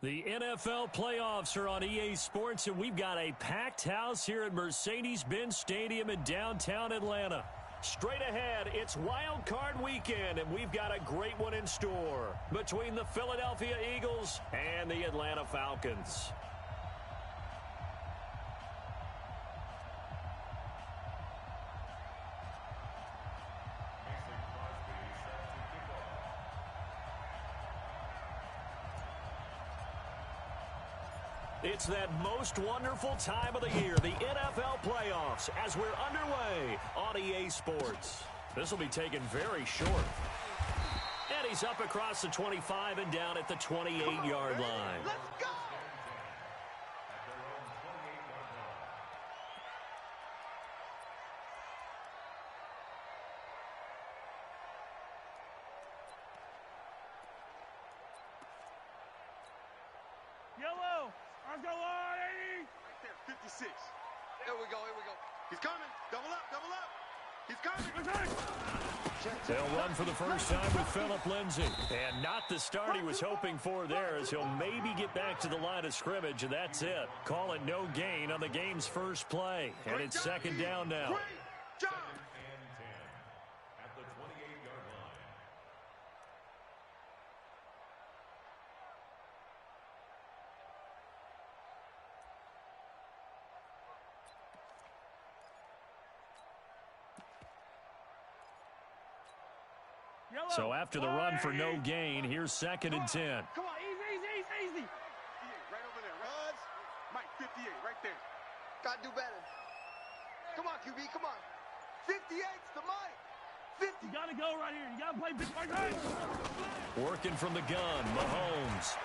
The NFL playoffs are on EA Sports, and we've got a packed house here at Mercedes-Benz Stadium in downtown Atlanta. Straight ahead, it's Wild Card Weekend, and we've got a great one in store between the Philadelphia Eagles and the Atlanta Falcons. It's that most wonderful time of the year, the NFL playoffs, as we're underway on EA Sports. This will be taken very short. And he's up across the 25 and down at the 28-yard line. Let's go! Yellow! Let's go, 80! Right there, 56. Here we go, here we go. He's coming. Double up, double up. He's coming. They'll run for the first time with Phillip Lindsay. And not the start he was hoping for there, as he'll maybe get back to the line of scrimmage, and that's it. Call it no gain on the game's first play. And it's second down now. Great job. And 10 at the 28-yard line. Yellow! So after the run for no gain, here's second and 10. Come on, easy! 58, right over there. Right? Mike, 58, right there. Gotta do better. Come on, QB, come on. 58's the Mike. 50. You gotta go right here. You gotta play big right. Working from the gun, Mahomes.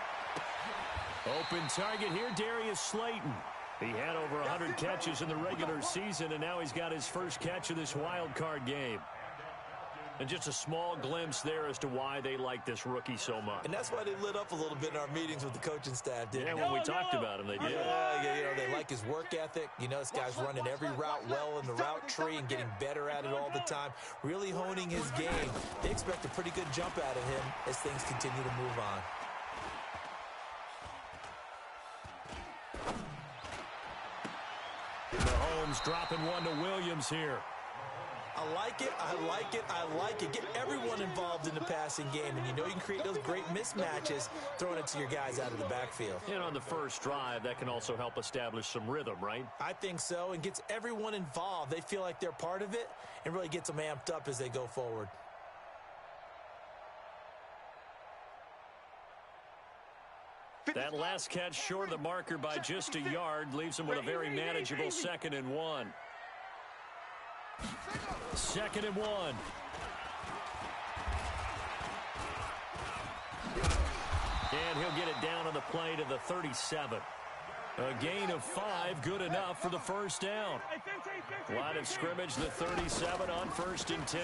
Open target here, Darius Slayton. He had over 100 catches in the regular season, and now he's got his first catch of this wild card game. And just a small glimpse there as to why they like this rookie so much. And that's why they lit up a little bit in our meetings with the coaching staff, didn't Yeah, they? when we talked about him, they did. Yeah, they like his work ethic. You know, this guy's running every route well in the route tree and getting better at it all the time, really honing his game. They expect a pretty good jump out of him as things continue to move on. Mahomes dropping one to Williams here. I like it, I like it, I like it. Get everyone involved in the passing game, and you know you can create those great mismatches throwing it to your guys out of the backfield. And on the first drive, that can also help establish some rhythm, right? I think so, and gets everyone involved. They feel like they're part of it and really gets them amped up as they go forward. That last catch short of the marker by just a yard leaves him with a very manageable second and 1. Second and 1. And he'll get it down on the play to the 37. A gain of 5, good enough for the first down. Line of scrimmage, the 37 on first and 10.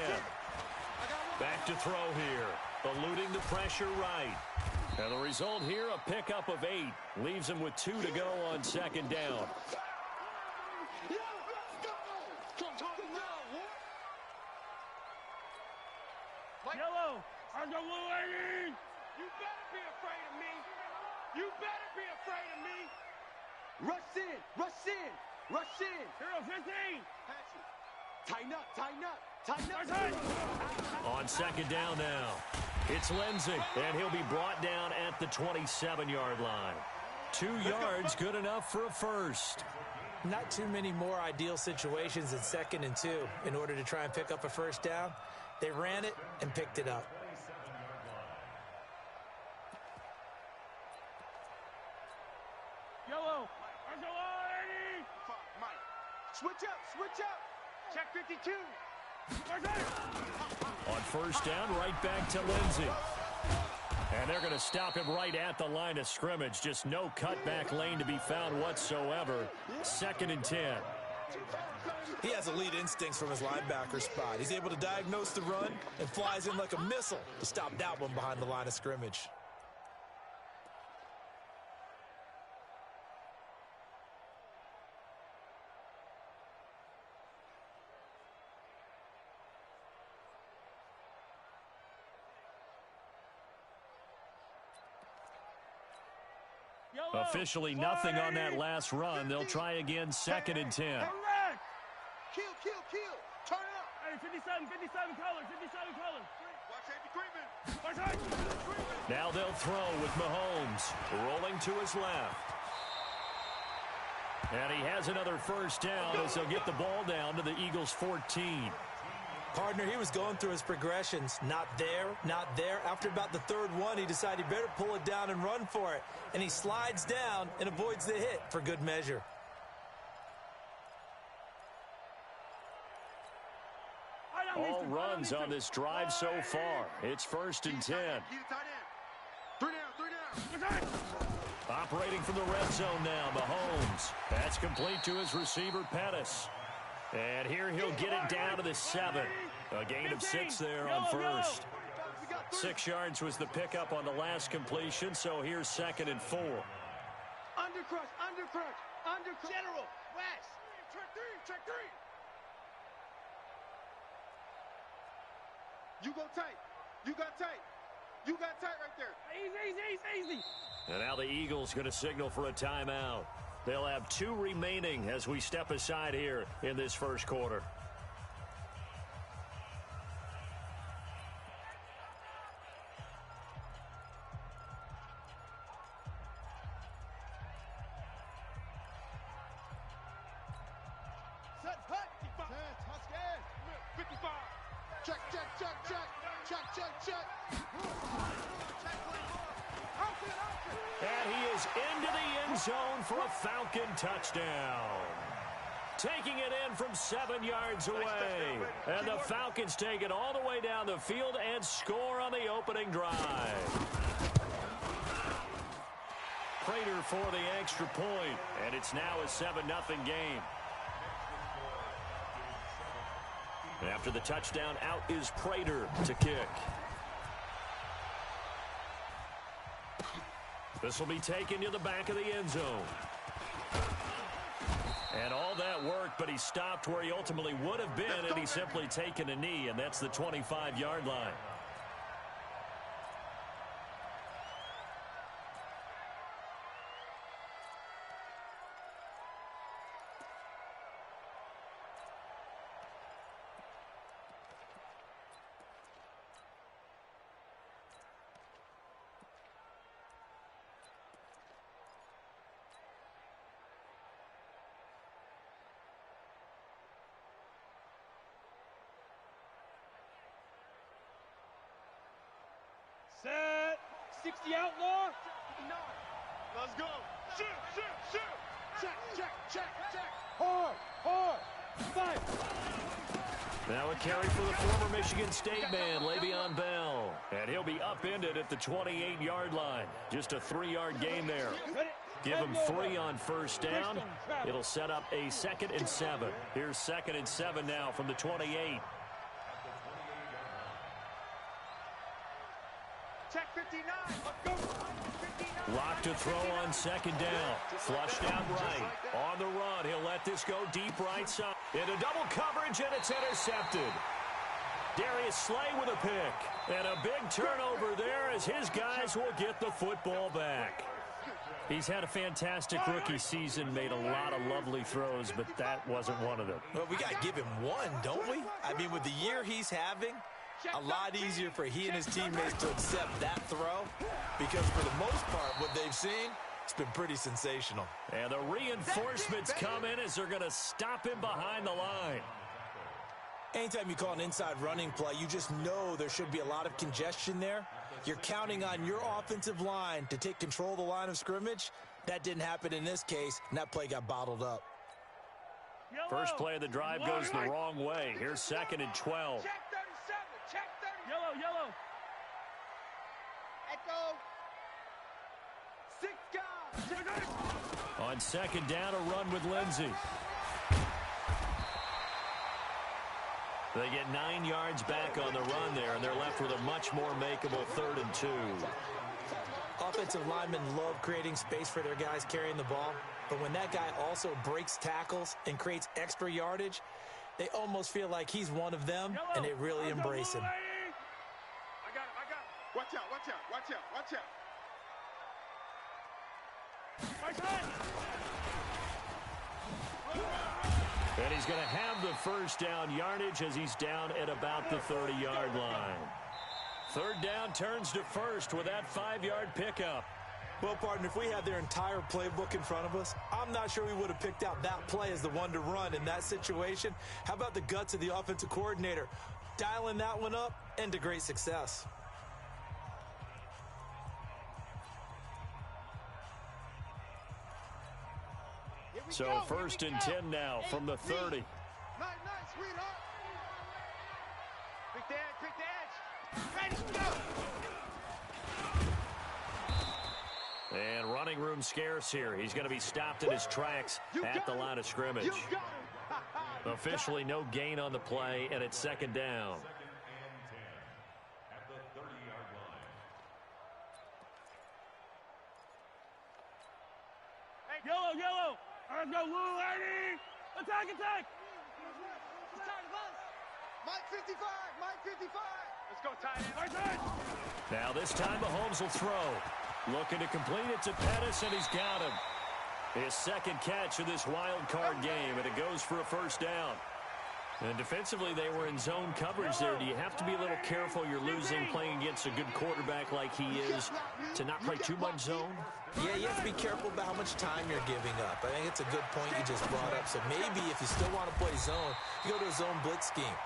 Back to throw here. Eluding the pressure right. And the result here, a pickup of 8. Leaves him with 2 to go on second down. Yellow! Let's go, 80! You better be afraid of me. You better be afraid of me. Rush in, rush in, rush in. 15! Tighten up, tighten up, tighten up. On second down now, it's Lindsay, and he'll be brought down at the 27-yard line. 2 yards, good enough for a first. Not too many more ideal situations in second and 2 in order to try and pick up a first down. They ran it and picked it up. Yellow! Let's go, 80! Mike, switch up, switch up. Check 52. On first down, right back to Lindsay. And they're going to stop him right at the line of scrimmage. Just no cutback lane to be found whatsoever. Second and 10. He has elite instincts from his linebacker spot. He's able to diagnose the run and flies in like a missile to stop that one behind the line of scrimmage. Yellow. Officially nothing on that last run. They'll try again 2nd and 10. Correct. Kill. Turn it up. Hey, 57 colors. 57 colors. Watch safety creeping. Watch out. Now they'll throw with Mahomes rolling to his left. And he has another first down as they'll get the ball down to the Eagles' 14. Partner, he was going through his progressions. Not there, not there. After about the third one, he decided he better pull it down and run for it. And he slides down and avoids the hit for good measure. All runs on this drive so far. It's 1st and 10. Three down. Operating from the red zone now, Mahomes. That's complete to his receiver, Pettis. And here he'll get it down to the 7. A gain of 6 there on first. 6 yards was the pickup on the last completion, so here's 2nd and 4. Undercrush. General, West. Check 3. You go tight. You got tight right there. Easy. And now the Eagles going to signal for a timeout. They'll have 2 remaining as we step aside here in this first quarter. Set, hut. 55. Check. And he is into the end zone for a Falcon touchdown. Taking it in from 7 yards away. And the Falcons take it all the way down the field and score on the opening drive. Prater for the extra point, and it's now a 7-0 game. After the touchdown, out is Prater to kick. This will be taken to the back of the end zone. And all that work, but he stopped where he ultimately would have been, and he's simply taken a knee, and that's the 25-yard line. Set. 60 outlaw. Let's go. Shoot. Check. Hard. Fight. Now a carry for the former Michigan State man, Le'Veon Bell. And he'll be upended at the 28-yard line. Just a 3-yard gain there. Give him 3 on first down. It'll set up a 2nd and 7. Here's 2nd and 7 now from the 28. Check 59. Lock to throw on 2nd down. Flushed out right. On the run, he'll let this go deep right side. Into double coverage, and it's intercepted. Darius Slay with a pick. And a big turnover there as his guys will get the football back. He's had a fantastic rookie season, made a lot of lovely throws, but that wasn't one of them. Well, we got to give him one, don't we? I mean, with the year he's having, a lot easier for he and his teammates to accept that throw, because for the most part, what they've seen, it's been pretty sensational. And the reinforcements come in as they're going to stop him behind the line. Anytime you call an inside running play, you just know there should be a lot of congestion there. You're counting on your offensive line to take control of the line of scrimmage. That didn't happen in this case, and that play got bottled up. First play of the drive goes the wrong way. Here's 2nd and 12. Check 37. Check 30. Yellow. Echo. 6 guys. On 2nd down, a run with Lindsey. They get 9 yards back on the run there, and they're left with a much more makeable 3rd and 2. Offensive linemen love creating space for their guys carrying the ball, but when that guy also breaks tackles and creates extra yardage, they almost feel like he's one of them, and they really embrace him. I got him. Watch out. And he's going to have the first down yardage as he's down at about the 30-yard line. Third down turns to first with that 5-yard pickup. Well, partner, if we had their entire playbook in front of us, I'm not sure we would have picked out that play as the one to run in that situation. How about the guts of the offensive coordinator? Dialing that one up into great success. So first and 10 now from the 30. Nice, sweetheart. Pick the edge, pick the edge. Ready, go. And running room scarce here. He's going to be stopped in his tracks at the line of scrimmage. Officially no gain on the play, and it's second down. At the 30-yard line. Hey, yellow. Let's go, Lou, Eddie. Attack. Mike 55, Mike 55. Let's go, tight end. Now this time Mahomes will throw. Looking to complete it to Pettis, and he's got him. His second catch of this wild card game, and it goes for a first down. And defensively, they were in zone coverage there. Do you have to be a little careful? You're losing playing against a good quarterback like he is to not play too much zone? Yeah, you have to be careful about how much time you're giving up. I think it's a good point you just brought up. So maybe if you still want to play zone, you go to a zone blitz scheme.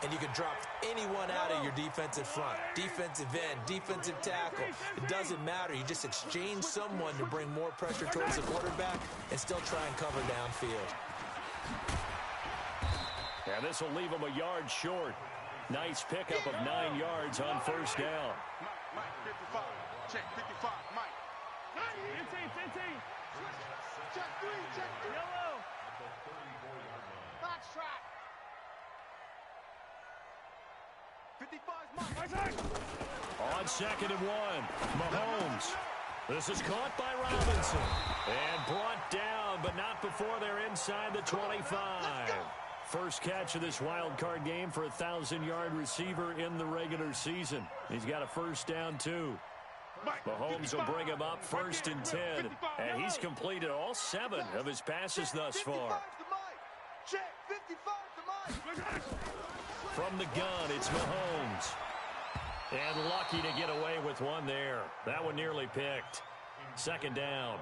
And you can drop anyone out of your defensive front, defensive end, defensive tackle. It doesn't matter. You just exchange someone to bring more pressure towards the quarterback and still try and cover downfield. And this will leave him a yard short. Nice pickup of 9 yards on first down. Mike 55. Check 55, Mike. 15. Check 3. Yellow. Box track. 55's Mike. On second and 1, Mahomes. This is caught by Robinson. And brought down, but not before they're inside the 25. First catch of this wild card game for a 1,000-yard receiver in the regular season. He's got a first down, too. Mahomes will bring him up first and 10, and he's completed all 7 of his passes thus far. Check 55 to Mike. From the gun, it's Mahomes. And lucky to get away with one there. That one nearly picked. Second down.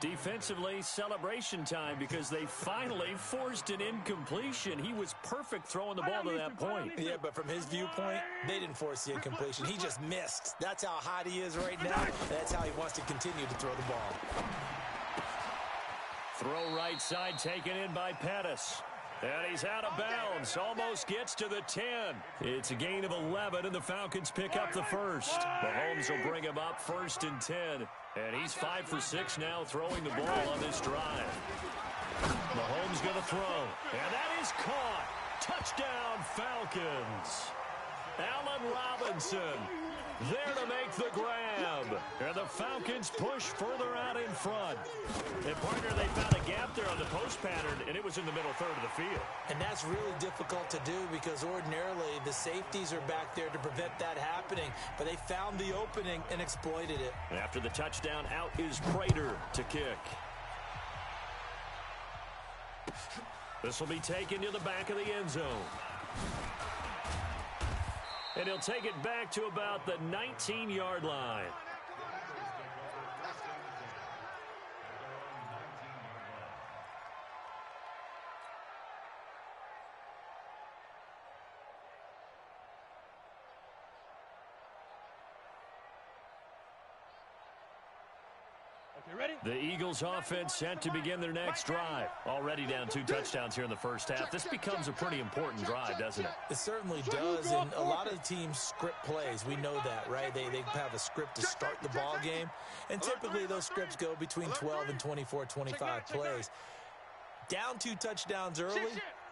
Defensively, celebration time because they finally forced an incompletion. He was perfect throwing the ball to that point. Yeah, but from his viewpoint, they didn't force the incompletion. He just missed. That's how hot he is right now. That's how he wants to continue to throw the ball. Throw right side taken in by Pettis. And he's out of bounds. Almost gets to the 10. It's a gain of 11, and the Falcons pick up the first. Mahomes will bring him up first and 10. And he's 5 for 6 now throwing the ball on this drive. Mahomes going to throw. And that is caught. Touchdown, Falcons. Allen Robinson there to make the grab. And the Falcons push further out in front. And, partner, they found a gap there on the post pattern, and it was in the middle third of the field. And that's really difficult to do because ordinarily the safeties are back there to prevent that happening. But they found the opening and exploited it. After the touchdown, out is Prater to kick. This will be taken to the back of the end zone. And he'll take it back to about the 19-yard line. Okay, ready? The Eagles offense set to begin their next drive. Already down 2 touchdowns here in the first half. This becomes a pretty important drive, doesn't it? It certainly does, and a lot of teams script plays. We know that, right? They have a script to start the ball game, and typically those scripts go between 12 and 24, 25 plays. Down 2 touchdowns early,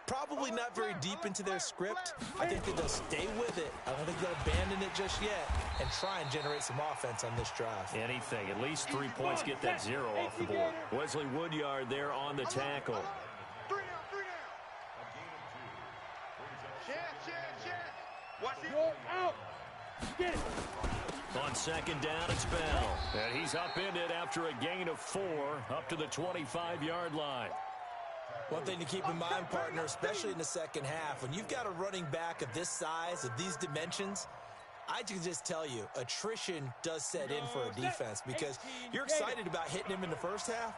probably not very deep into their script. I think that they'll stay with it. I don't think they'll abandon it just yet and try and generate some offense on this drive. Anything. At least 3 points, get that 0 off the board. Wesley Woodyard there on the tackle. 3 down. Share. Watch it. Go out. Get it. On second down, it's Bell. And he's upended after a gain of 4 up to the 25-yard line. One thing to keep in mind, partner, especially in the second half, when you've got a running back of this size, of these dimensions, I can just tell you, attrition does set in for a defense because you're excited about hitting him in the first half.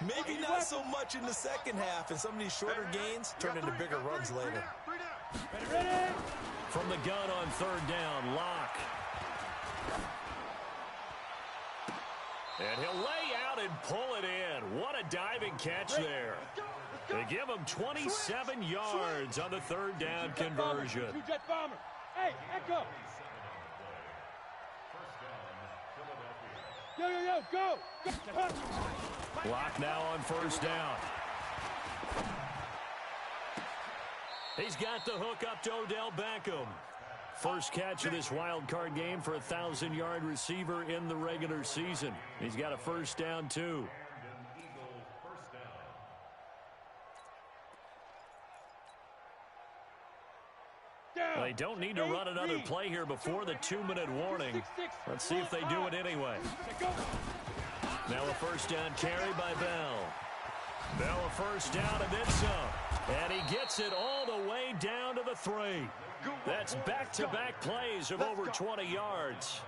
Maybe not so much in the second half, and some of these shorter gains turn into bigger runs later. Ready. From the gun on third down, Locke. And he'll lay out and pull it in. What a diving catch there. They give him 27 yards on the third down conversion. Two-jet bomber. Hey, echo. Yo, go. Locke now on first down. He's got the hook up to Odell Beckham. First catch of this wild card game for a 1,000-yard receiver in the regular season. He's got a first down, too. They don't need to run another play here before the 2-minute warning. Let's see if they do it anyway. Now a first down carry by Bell. Bell a first down and then some. And he gets it all the way down to the 3. That's back-to-back plays of over 20 yards.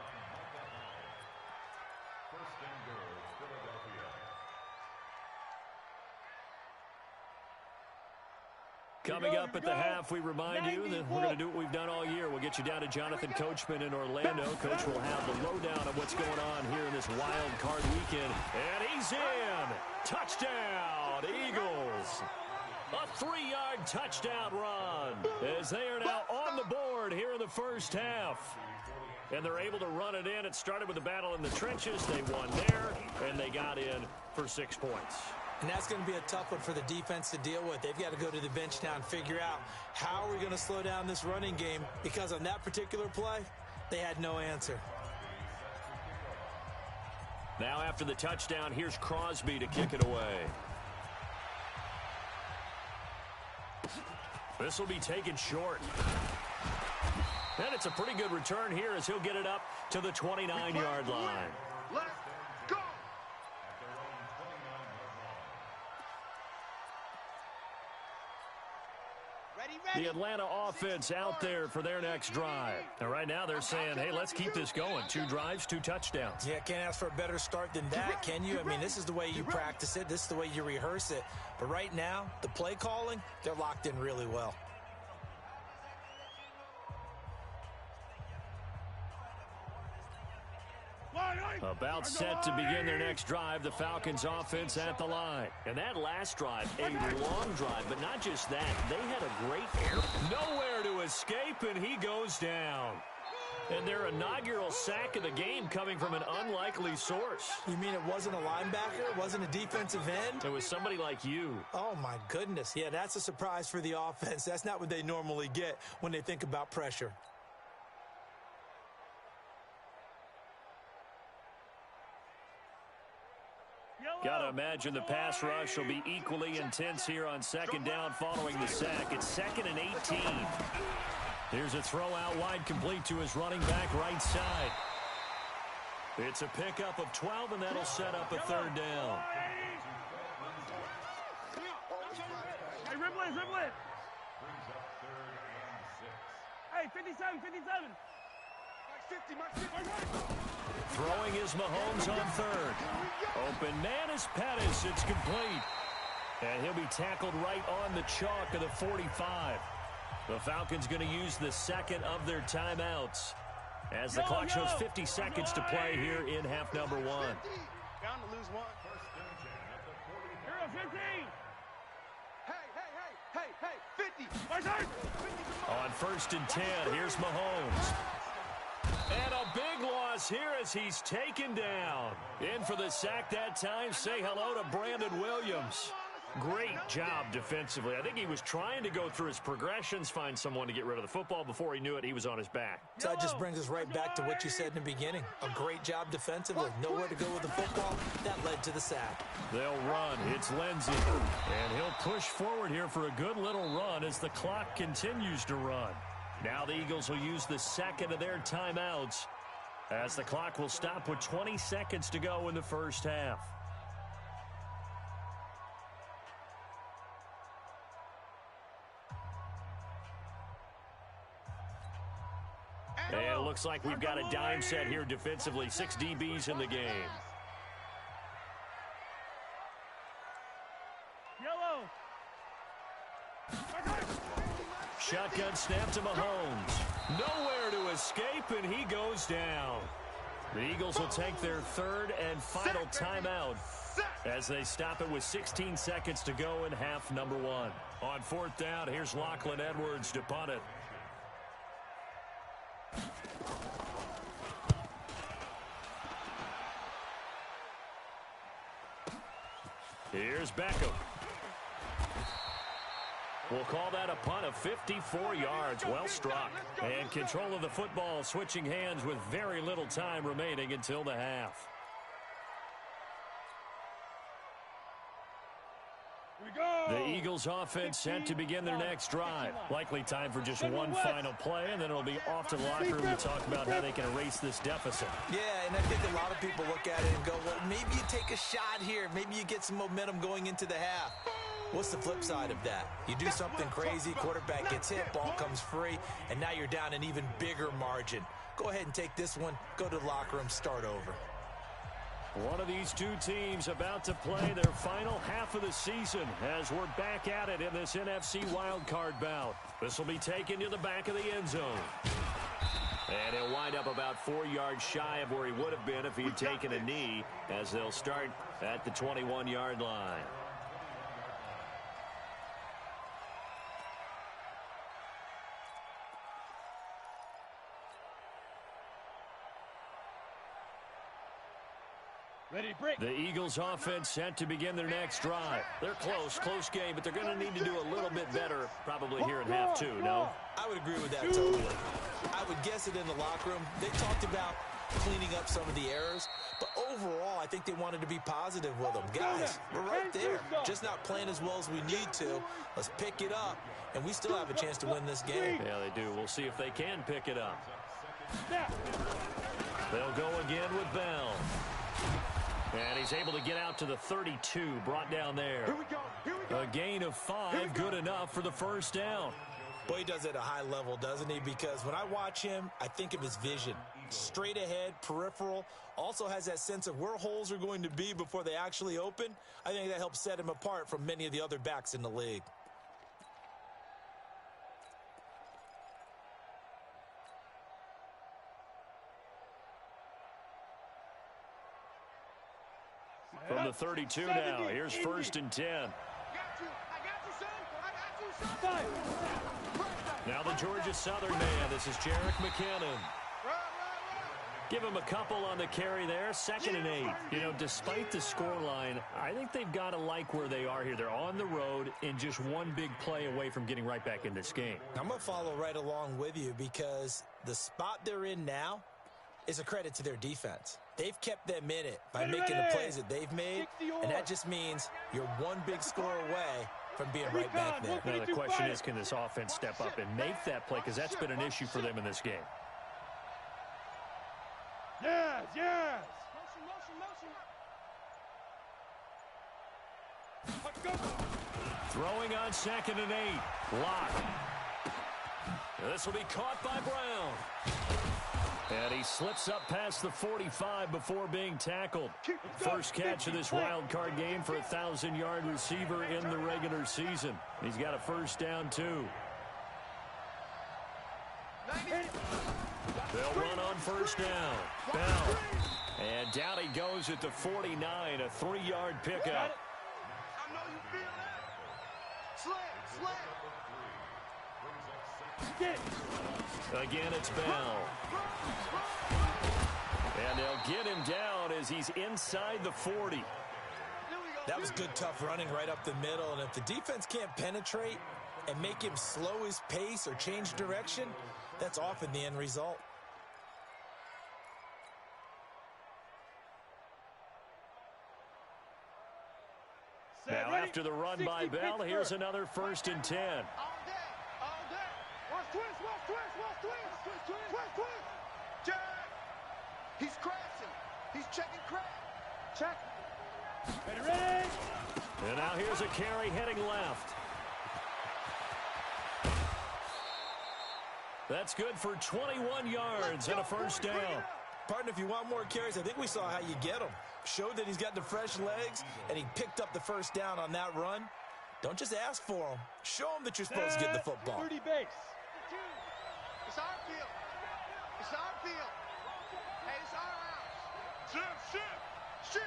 Coming up at the half, we remind you that we're going to do what we've done all year. We'll get you down to Jonathan Coachman in Orlando. Coach will have the lowdown of what's going on here in this wild card weekend. And he's in. Touchdown, Eagles. A 3-yard touchdown run as they are now on the board here in the first half. And they're able to run it in. It started with a battle in the trenches. They won there, and they got in for 6 points. And that's going to be a tough one for the defense to deal with. They've got to go to the bench now and figure out how are we going to slow down this running game, because on that particular play, they had no answer. Now after the touchdown, here's Crosby to kick it away. This will be taken short. And it's a pretty good return here as he'll get it up to the 29-yard line. Let's go. The Atlanta offense out there for their next drive. And right now they're saying, hey, let's keep this going. 2 drives, 2 touchdowns. Yeah, can't ask for a better start than that, can you? I mean, this is the way you practice it. This is the way you rehearse it. But right now, the play calling, they're locked in really well. About set to begin their next drive, the Falcons offense at the line. And that last drive, a long drive, but not just that. They had a great air. Nowhere to escape, and he goes down. And their inaugural sack of the game coming from an unlikely source. You mean it wasn't a linebacker? It wasn't a defensive end? It was somebody like you. Oh, my goodness. Yeah, that's a surprise for the offense. That's not what they normally get when they think about pressure. Got to imagine the pass rush will be equally intense here on second down following the sack. It's 2nd and 18. Here's a throw out wide complete to his running back right side. It's a pickup of 12, and that'll set up a third down. Hey, ribble it. Hey, 57. 50. Throwing is Mahomes on third. Open man is Pettis. It's complete. And he'll be tackled right on the chalk of the 45. The Falcons going to use the second of their timeouts as the clock shows 50 seconds to play here in half number 1. Bound to lose one. Hero 15. Hey, 50. My turn. On 1st and 10, here's Mahomes. And a big loss here as he's taken down. In for the sack that time. Say hello to Brandon Williams. Great job defensively. I think he was trying to go through his progressions, find someone to get rid of the football. Before he knew it, he was on his back. So that just brings us right back to what you said in the beginning. A great job defensively. Nowhere to go with the football. That led to the sack. They'll run. It's Lindsey. And he'll push forward here for a good little run as the clock continues to run. Now the Eagles will use the second of their timeouts as the clock will stop with 20 seconds to go in the first half. And it looks like we've got a dime set here defensively. 6 DBs in the game. Yellow. Shotgun snap to Mahomes. Nowhere to escape, and he goes down. The Eagles will take their third and final timeout as they stop it with 16 seconds to go in half number 1. On fourth down, here's Lachlan Edwards to punt it. Here's Beckham. We'll call that a punt of 54 yards. Well struck. And control of the football switching hands with very little time remaining until the half. The Eagles offense set to begin their next drive. Likely time for just one final play, and then it'll be off to the locker room to talk about how they can erase this deficit. Yeah, and I think a lot of people look at it and go, well, maybe you take a shot here. Maybe you get some momentum going into the half. What's the flip side of that? You do something crazy, quarterback gets hit, ball comes free, and now you're down an even bigger margin. Go ahead and take this one, go to the locker room, start over. One of these two teams about to play their final half of the season as we're back at it in this NFC wildcard bout. This will be taken to the back of the end zone. And he'll wind up about 4 yards shy of where he would have been if he'd taken a knee, as they'll start at the 21-yard line. Ready, break. The Eagles offense set to begin their next drive. They're close game, but they're going to need to do a little bit better probably here in half 2, no? I would agree with that totally. I would guess it in the locker room. They talked about cleaning up some of the errors, but overall, I think they wanted to be positive with them. Guys, we're right there. Just not playing as well as we need to. Let's pick it up, and we still have a chance to win this game. Yeah, they do. We'll see if they can pick it up. They'll go again with Bell. And he's able to get out to the 32, brought down there. Here we go. A gain of 5, good enough for the first down. Boy, he does it at a high level, doesn't he? Because when I watch him, I think of his vision. Straight ahead, peripheral, also has that sense of where holes are going to be before they actually open. I think that helps set him apart from many of the other backs in the league. From the 32 now, here's 1st and 10. I got you, son. I got you, son. Now the Georgia Southern man, this is Jerick McKinnon. Give him a couple on the carry there, 2nd and 8. You know, despite the scoreline, I think they've got to like where they are here. They're on the road and just one big play away from getting right back in this game. I'm going to follow right along with you because the spot they're in now is a credit to their defense. They've kept them in it by making the plays that they've made, and that just means you're one big score away from being right back there. Now the question is, can this offense step up and make that play, because that's been an issue for them in this game. Yes. Motion. Throwing on 2nd and 8. Lock. This will be caught by Brown. And he slips up past the 45 before being tackled. First catch of this wild card game for a 1,000-yard receiver in the regular season. He's got a first down, too. They'll run on first down. Bell. And down he goes at the 49, a 3-yard pickup. I know you feel that. Slant. Again, it's Bell. And they'll get him down as he's inside the 40. That was good, tough running right up the middle. And if the defense can't penetrate and make him slow his pace or change direction, that's often the end result. Now, after the run by Bell, here's another 1st and 10. All day. Where's Jack! He's crashing. He's checking crash. Check. Ready. And now here's a carry heading left. That's good for 21 yards and a first down. Partner, if you want more carries, I think we saw how you get them. Showed that he's got the fresh legs, and he picked up the first down on that run. Don't just ask for them. Show them that you're supposed to get the football. 30 base. It's our field. It's our field. Hey, it's our house. Shift.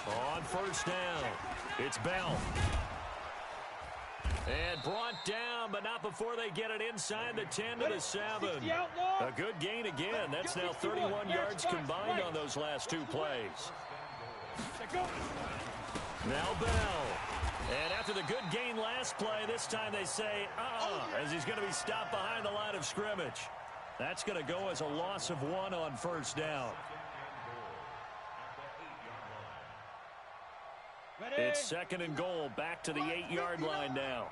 On first down, it's Bell. And brought down, but not before they get it inside the 10 to the 7. A good gain again. That's now 31 yards combined on those last two plays. Now Bell. And after the good gain last play, this time they say, as he's going to be stopped behind the line of scrimmage. That's going to go as a loss of 1 on first down. It's second and goal, back to the 8-yard line now.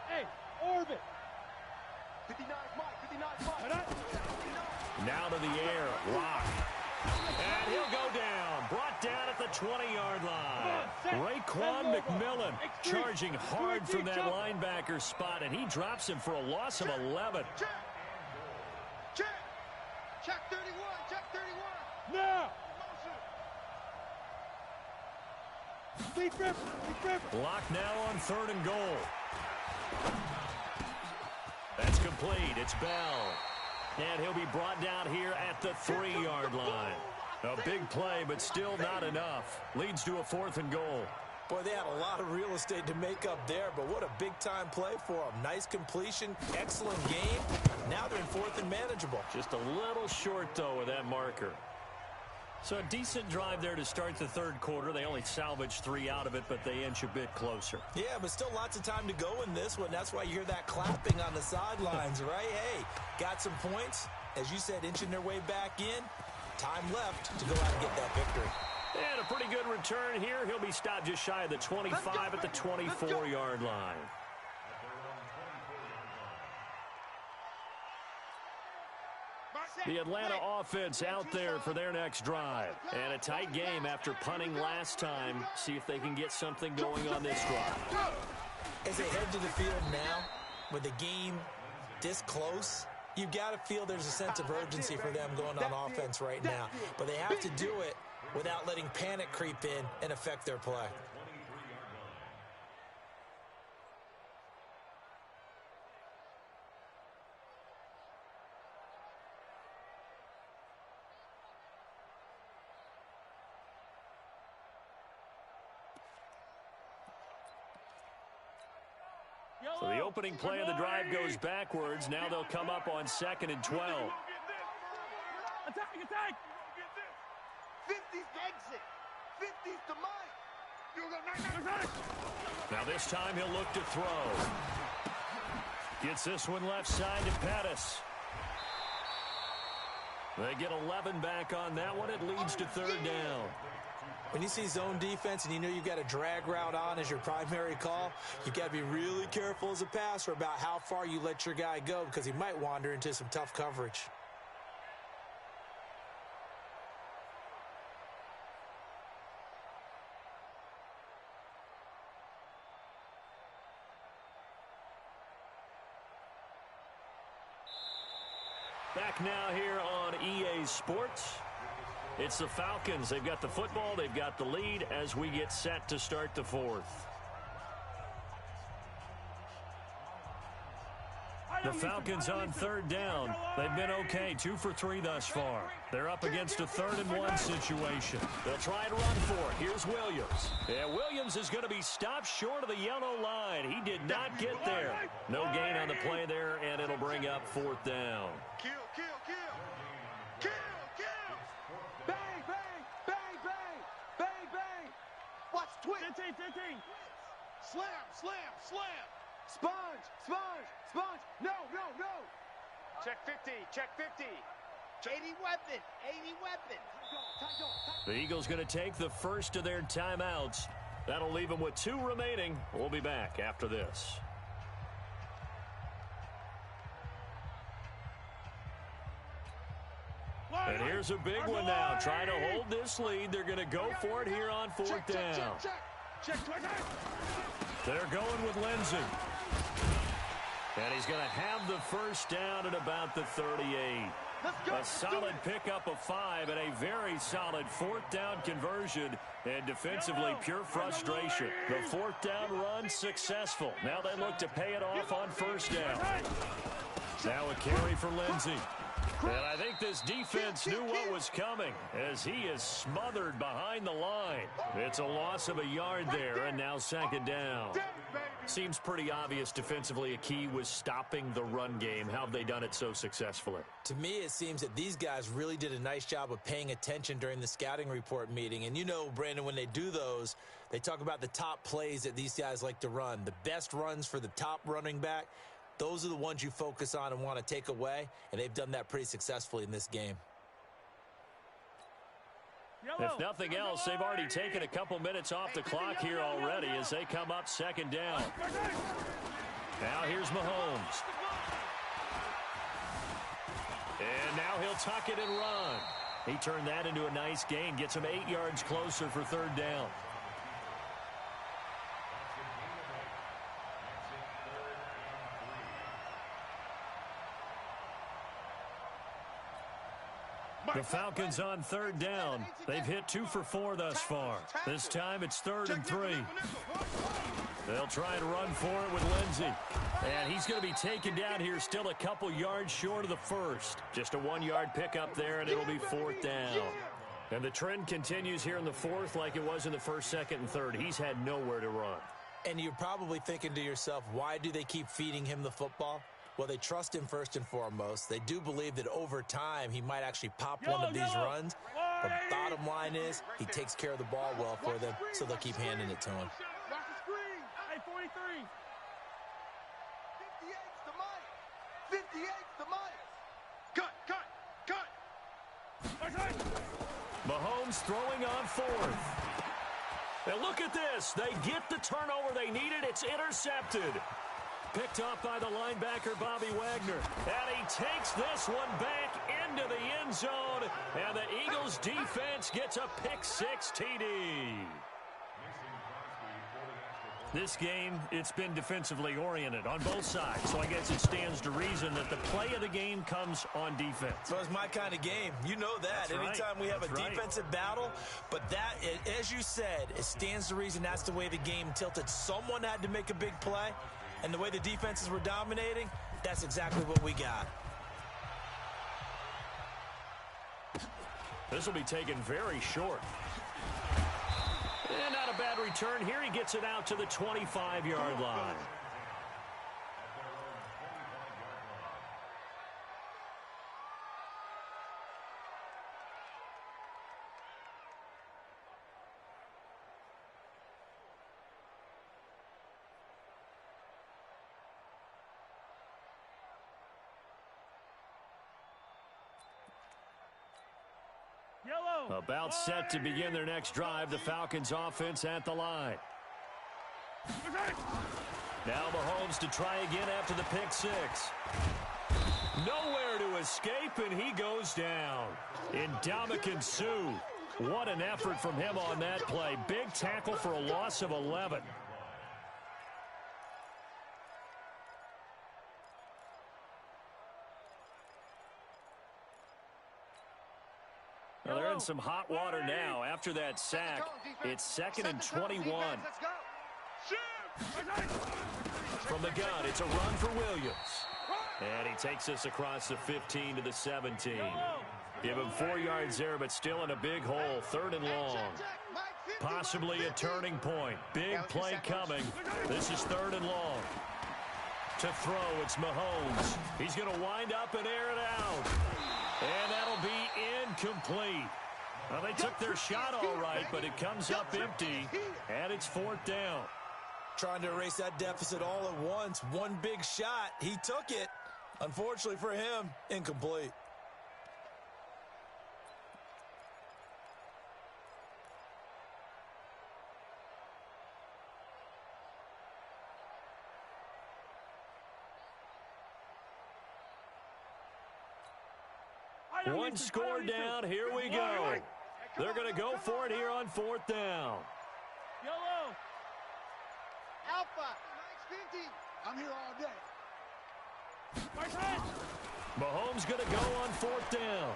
Hey, orbit. 59 Mike. Now to the air, Rock. And he'll go down, brought down at the 20-yard line. Raekwon McMillan charging hard from that linebacker spot, and he drops him for a loss of 11. Check 31. Now. Deep river. Block now on third and goal. That's complete. It's Bell. And he'll be brought down here at the 3-yard line. A big play, but still not enough. Leads to a 4th and goal. Boy, they had a lot of real estate to make up there, but what a big-time play for them. Nice completion, excellent game. Now they're in 4th and manageable. Just a little short, though, with that marker. So a decent drive there to start the third quarter. They only salvaged 3 out of it, but they inch a bit closer. Yeah, but still lots of time to go in this one. That's why you hear that clapping on the sidelines, right? Hey, got some points. As you said, inching their way back in. Time left to go out and get that victory. And a pretty good return here. He'll be stopped just shy of the 25 at the 24-yard line. The Atlanta offense out there for their next drive. And a tight game after punting last time. See if they can get something going on this drive. As they head to the field now, with the game this close, you've got to feel there's a sense of urgency for them going on offense right now. But they have to do it without letting panic creep in and affect their play. So the opening play of the drive goes backwards. Now they'll come up on 2nd and 12. Attack. 50's the exit. 50's the Mike. Now this time he'll look to throw. Gets this one left side to Pettis. They get 11 back on that one. It leads to 3rd down. When you see zone defense and you know you've got a drag route on as your primary call, you've got to be really careful as a passer about how far you let your guy go because he might wander into some tough coverage. Back now here on EA Sports. It's the Falcons. They've got the football. They've got the lead as we get set to start the 4th. The Falcons on 3rd down. They've been okay, 2 for 3 thus far. They're up against a 3rd and 1 situation. They'll try and run for it. Here's Williams. And Williams is going to be stopped short of the yellow line. He did not get there. No gain on the play there, and it'll bring up 4th down. Kill. Watch twitch. 15. Slam. Sponge. No. Check 50. 80 weapon. The Eagles going to take the first of their timeouts That'll leave him with 2 remaining. We'll be back after this. And here's a big one now. Trying to hold this lead. They're going to go for it here on 4th down. They're going with Lindsey. And he's going to have the first down at about the 38. A solid pickup of 5 and a very solid 4th down conversion. And defensively, pure frustration. The 4th down run successful. Now they look to pay it off on 1st down. Now a carry for Lindsey. And I think this defense knew what was coming as he is smothered behind the line. It's a loss of a yard there, and now 2nd down. Seems pretty obvious defensively a key was stopping the run game. How have they done it so successfully? To me, it seems that these guys really did a nice job of paying attention during the scouting report meeting. And you know, Brandon, when they do those, they talk about the top plays that these guys like to run. The best runs for the top running back. Those are the ones you focus on and want to take away, and they've done that pretty successfully in this game. If nothing else, they've already taken a couple minutes off the clock here already as they come up 2nd down. Now here's Mahomes. And now he'll tuck it and run. He turned that into a nice gain, gets him 8 yards closer for 3rd down. The Falcons on 3rd down. They've hit 2 for 4 thus far. This time it's 3rd and 3. They'll try and run for it with Lindsey. And he's going to be taken down here still a couple yards short of the 1st. Just a 1-yard pickup there, and it'll be 4th down. And the trend continues here in the 4th like it was in the 1st, 2nd, and 3rd. He's had nowhere to run. And you're probably thinking to yourself, why do they keep feeding him the football? Well, they trust him first and foremost. They do believe that over time he might actually pop one of these runs. The bottom line is he takes care of the ball well for them, so they'll keep handing it to him. Hey, 43. 58's the mic. 58's the mic. Cut. Mahomes throwing on 4th. And look at this. They get the turnover they needed. It's intercepted. Picked off by the linebacker, Bobby Wagner. And he takes this one back into the end zone. And the Eagles defense gets a pick-6 TD. This game, it's been defensively oriented on both sides. So I guess it stands to reason that the play of the game comes on defense. So it's my kind of game. You know that. That's right. Anytime we have That's a right. defensive battle. But that, as you said, it stands to reason that's the way the game tilted. Someone had to make a big play. And the way the defenses were dominating, that's exactly what we got. This will be taken very short. And not a bad return here. He gets it out to the 25-yard line. About set to begin their next drive. The Falcons offense at the line. Now Mahomes to try again after the pick-6. Nowhere to escape, and he goes down. Ndamukong Suh. What an effort from him on that play. Big tackle for a loss of 11. Well, they're in some hot water now. After that sack, it's 2nd and 21. From the gun, it's a run for Williams. And he takes us across the 15 to the 17. Give him 4 yards there, but still in a big hole. 3rd and long. Possibly a turning point. Big play coming. This is 3rd and long. To throw, it's Mahomes. He's going to wind up and air it out. And that'll be incomplete. Well, they took their shot all right, but it comes up empty, and it's 4th down. Trying to erase that deficit all at once. One big shot. He took it. Unfortunately for him, incomplete. One score down. Here we go. They're going to go for it here on 4th down. Yellow. Alpha. 50. I'm here all day. Mahomes going to go on 4th down.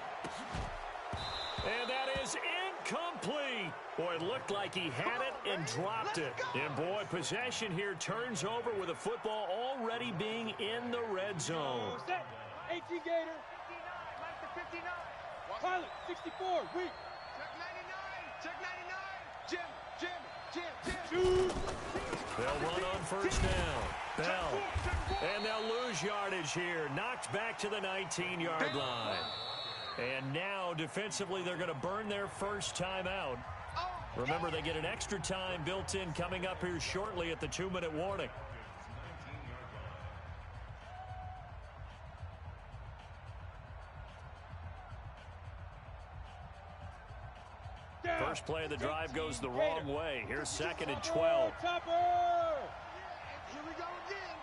And that is incomplete. Boy, it looked like he had it and dropped it. And, boy, possession here turns over with the football already being in the red zone. Set. 18 Gator. 59. Pilot, 64. Weak. Check 99. Jim. They'll run on 1st down. Bell. And they'll lose yardage here. Knocked back to the 19-yard line. And now, defensively, they're going to burn their first time out. Remember, they get an extra time built in coming up here shortly at the 2-minute warning. First play of the drive goes the wrong way. Here's 2nd and 12. Here we go again.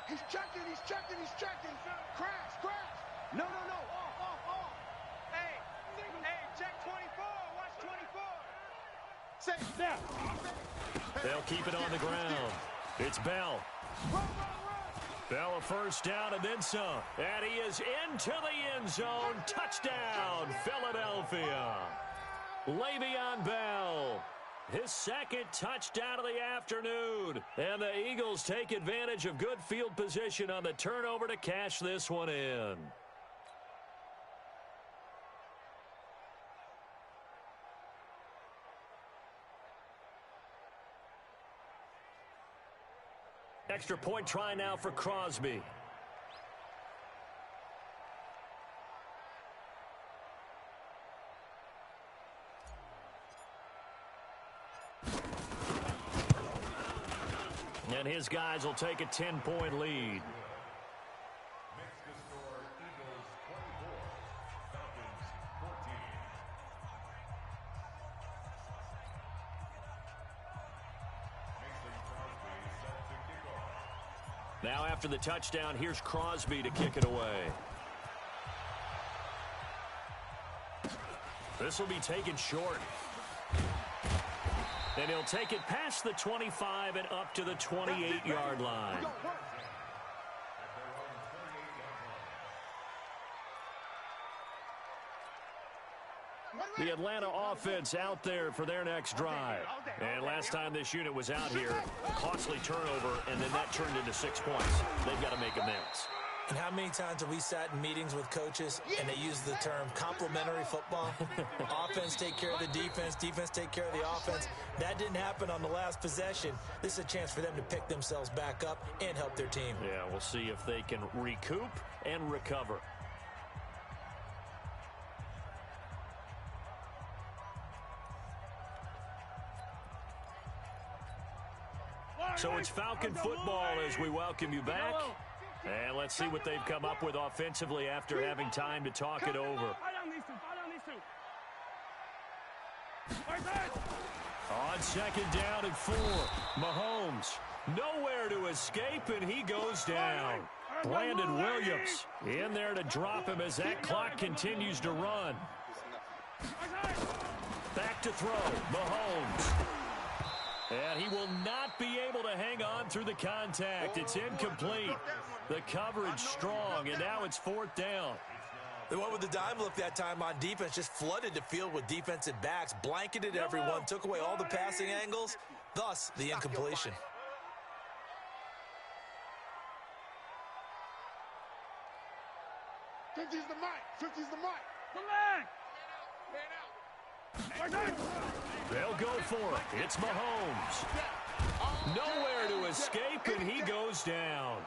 He's checking. Crash. No. Off. Hey, check 24. Watch 24. Say snap. They'll keep it on the ground. It's Bell. Bell a first down and then some. And he is into the end zone. Touchdown, Philadelphia. Le'Veon Bell. His 2nd touchdown of the afternoon. And the Eagles take advantage of good field position on the turnover to cash this one in. Extra point try now for Crosby. And his guys will take a 10-point lead. Makes the score Eagles 24, Falcons 14. Mason Crosby set to kick off. Now after the touchdown, here's Crosby to kick it away. This will be taken short. And he'll take it past the 25 and up to the 28-yard line. The Atlanta offense out there for their next drive. And last time this unit was out here, a costly turnover, and then that turned into 6 points. They've got to make amends. And how many times have we sat in meetings with coaches and they use the term complementary football? Offense take care of the defense, defense take care of the offense. That didn't happen on the last possession. This is a chance for them to pick themselves back up and help their team. Yeah, we'll see if they can recoup and recover. So it's Falcon football as we welcome you back. And let's see what they've come up with offensively after having time to talk it over. On 2nd down and 4, Mahomes nowhere to escape, and he goes down. Brandon Williams in there to drop him as that clock continues to run. Back to throw, Mahomes. And he will not be able to hang on through the contact. It's incomplete. The coverage strong, and now it's 4th down. The one with the dime look that time on defense just flooded the field with defensive backs, blanketed everyone, took away all the passing angles, thus the incompletion. Fifty's the mic. 50's the mic. Come back. They'll go for it. It's Mahomes. Nowhere to escape, and he goes down.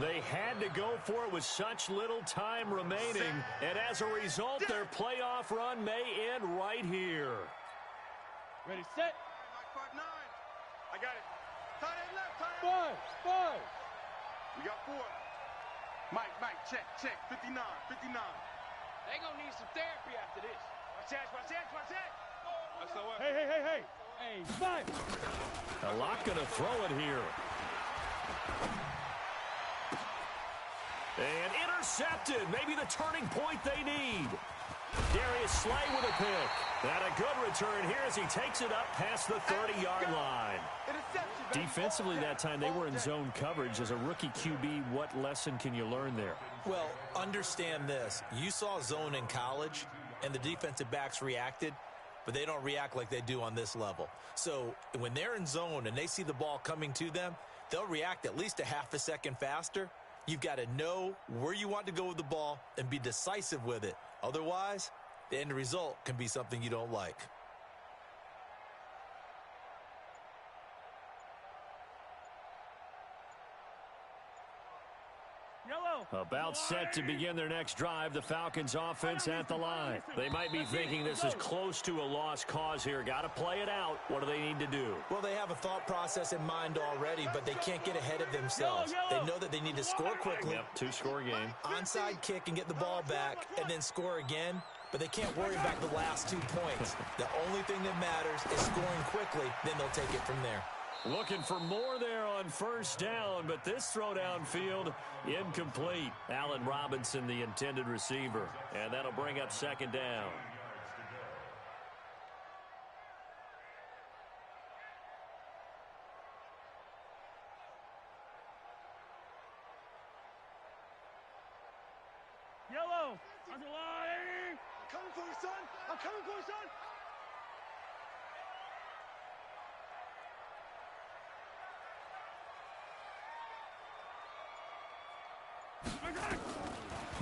They had to go for it with such little time remaining, and as a result, their playoff run may end right here. Ready, set. Mike, 5-9. I got it. Tight end left, tight end. Five. We got 4. Mike, check. 59. They gonna need some therapy after this. Watch that. Hey. Hey, 5. A lot going to throw it here. And intercepted. Maybe the turning point they need. Darius Slay with a pick. And a good return here as he takes it up past the 30-yard line. Defensively that time, they were in zone coverage. As a rookie QB, what lesson can you learn there? Well, understand this. You saw zone in college, and the defensive backs reacted, but they don't react like they do on this level. So when they're in zone and they see the ball coming to them, they'll react at least a half a second faster. You've got to know where you want to go with the ball and be decisive with it. Otherwise, the end result can be something you don't like. About set to begin their next drive, the Falcons offense at the line. They might be thinking this is close to a lost cause here. Got to play it out. What do they need to do? Well, they have a thought process in mind already, but they can't get ahead of themselves. They know that they need to score quickly. Yep, two-score game. Onside kick and get the ball back and then score again, but they can't worry about the last 2 points. The only thing that matters is scoring quickly, then they'll take it from there. Looking for more there on first down, but this throw downfield incomplete. Allen Robinson, the intended receiver, and that'll bring up second down. Yellow, on the line. I'm coming for you, son. I'm coming for you, son.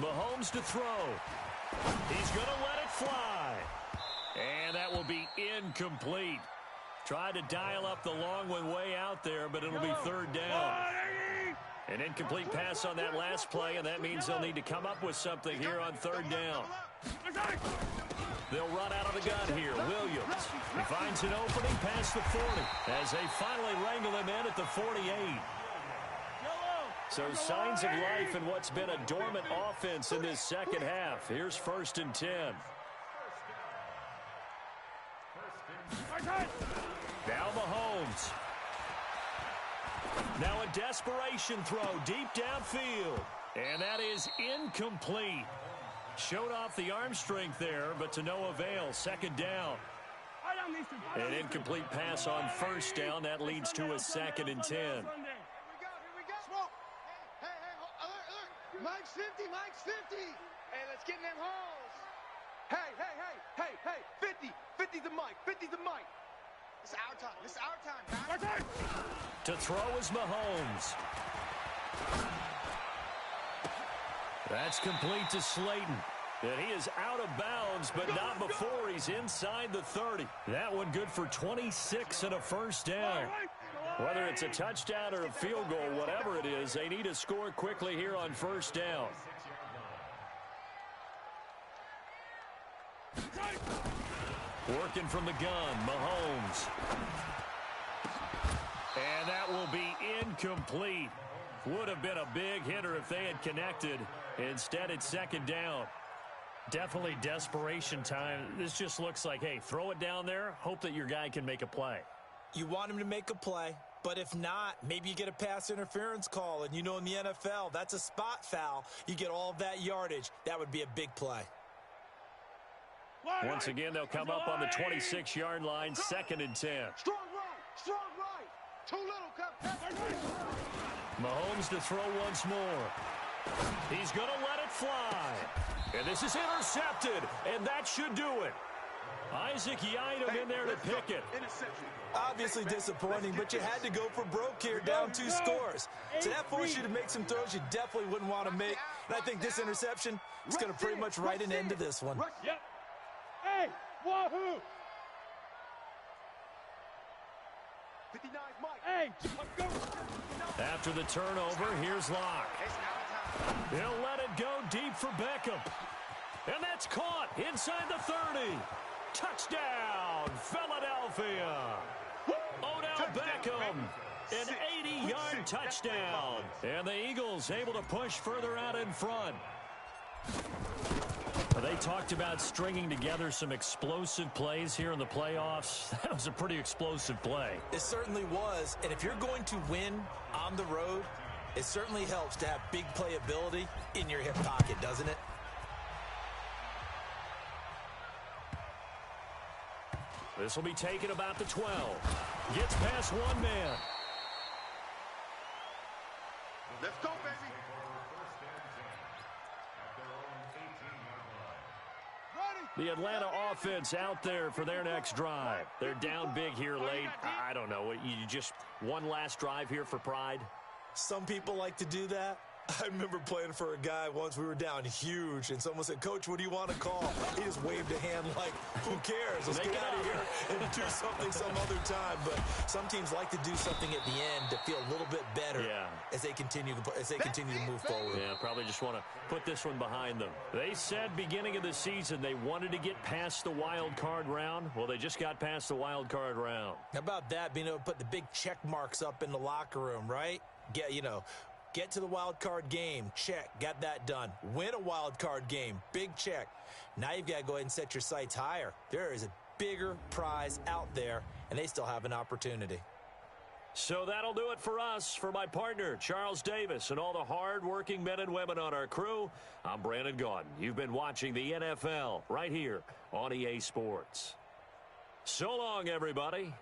Mahomes to throw. He's going to let it fly. And that will be incomplete. Tried to dial up the long one way out there, but it'll be third down. An incomplete pass on that last play, and that means they'll need to come up with something here on third down. They'll run out of the gun here. Williams. He finds an opening past the 40 as they finally wrangle him in at the 48. So signs of life in what's been a dormant offense in this second half. Here's 1st and 10. Now Mahomes. Now a desperation throw deep downfield. And that is incomplete. Showed off the arm strength there, but to no avail. Second down. An incomplete pass on first down. That leads to a 2nd and 10. Mike's 50, Mike's 50. Hey, let's get in them holes. Hey, 50. 50 the Mike, 50 the Mike. It's our time, guys. To throw is Mahomes. That's complete to Slayton. And he is out of bounds, but not before he's inside the 30. That one good for 26 and a first down. Whether it's a touchdown or a field goal, whatever it is, they need to score quickly here on first down. Working from the gun, Mahomes. And that will be incomplete. Would have been a big hitter if they had connected. Instead, it's second down. Definitely desperation time. This just looks like, hey, throw it down there, hope that your guy can make a play. You want him to make a play, but if not, maybe you get a pass interference call, and you know in the NFL, that's a spot foul. You get all of that yardage. That would be a big play. Once again, they'll come up on the 26-yard line, 2nd and 10. Strong right. Too little, Mahomes to throw once more. He's going to let it fly. And this is intercepted, and that should do it. Isaac Yiadom in there to pick it. Obviously disappointing, but you had to go for broke here, down 2 scores. So that forced you to make some throws you definitely wouldn't want to make. And I think this interception is going to pretty much write an end to this one. Yep. Hey, wahoo! 59 Mike. Hey, let's go. After the turnover, here's Locke. He'll let it go deep for Beckham. And that's caught inside the 30. Touchdown, Philadelphia. Odell Beckham, an 80-yard touchdown. And the Eagles able to push further out in front. They talked about stringing together some explosive plays here in the playoffs. That was a pretty explosive play. It certainly was. And if you're going to win on the road, It certainly helps to have big playability in your hip pocket, doesn't it? This will be taken about the 12. Gets past one man. Let's go, baby. The Atlanta offense out there for their next drive. They're down big here late. I don't know. You just one last drive here for pride? Some people like to do that. I remember playing for a guy once. We were down huge, and someone said, "Coach, what do you want to call?" He just waved a hand like, who cares? Let's get out of here and do something some other time. But some teams like to do something at the end to feel a little bit better as they continue to move forward. Yeah, probably just want to put this one behind them. They said beginning of the season they wanted to get past the wild card round. Well, they just got past the wild card round. How about that, being able to put the big check marks up in the locker room, right? Get to the wild card game, check, got that done. Win a wild card game, big check. Now you've got to go ahead and set your sights higher. There is a bigger prize out there, and they still have an opportunity. So that'll do it for us. For my partner, Charles Davis, and all the hard-working men and women on our crew, I'm Brandon Gaudin. You've been watching the NFL right here on EA Sports. So long, everybody.